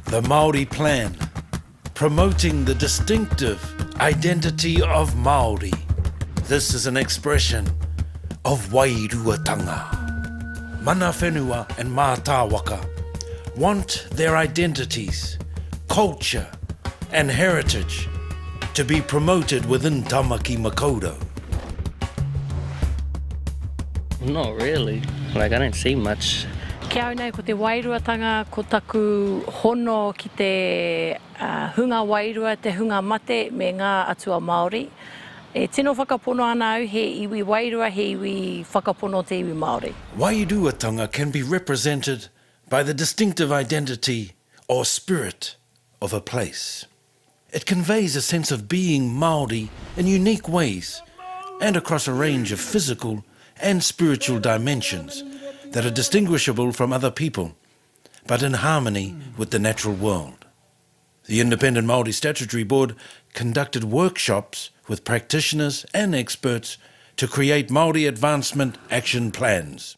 The Māori Plan, promoting the distinctive identity of Māori. This is an expression of Wairuatanga. Mana Whenua and Mataawaka want their identities, culture and heritage to be promoted within Tāmaki Makaurau. Not really. I don't see much. Kia au nei ko te Wairuatanga, ko taku hono ki te hunga wairua, te hunga mate me ngā atua Māori. E tino whakapono ana au he iwi wairua, he iwi whakapono te iwi Māori. Wairuatanga can be represented by the distinctive identity or spirit of a place. It conveys a sense of being Māori in unique ways and across a range of physical and spiritual dimensions that are distinguishable from other people, but in harmony with the natural world. The Independent Māori Statutory Board conducted workshops with practitioners and experts to create Māori advancement action plans.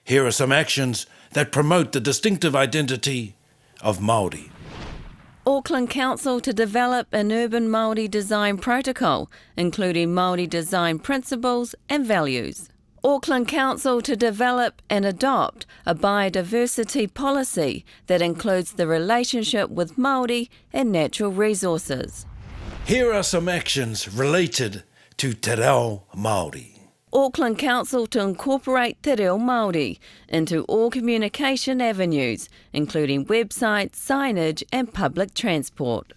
Here are some actions that promote the distinctive identity of Māori. Auckland Council to develop an urban Māori design protocol, including Māori design principles and values. Auckland Council to develop and adopt a biodiversity policy that includes the relationship with Māori and natural resources. Here are some actions related to Te Reo Māori. Auckland Council to incorporate Te Reo Māori into all communication avenues, including websites, signage and public transport.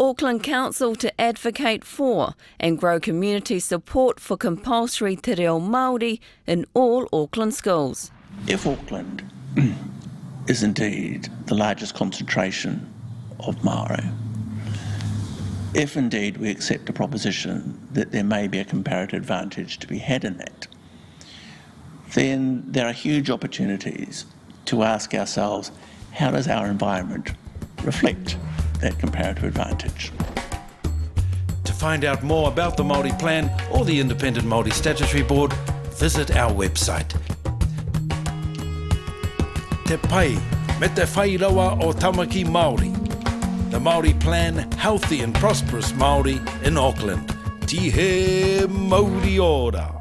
Auckland Council to advocate for and grow community support for compulsory Te Reo Māori in all Auckland schools. If Auckland is indeed the largest concentration of Māori, if indeed we accept the proposition that there may be a comparative advantage to be had in that, then there are huge opportunities to ask ourselves, how does our environment reflect that comparative advantage? To find out more about the Māori Plan or the Independent Māori Statutory Board, visit our website. Te pai me te whairawa o Tāmaki Māori. The Māori Plan, healthy and prosperous Māori in Auckland. Tihe Māori ora.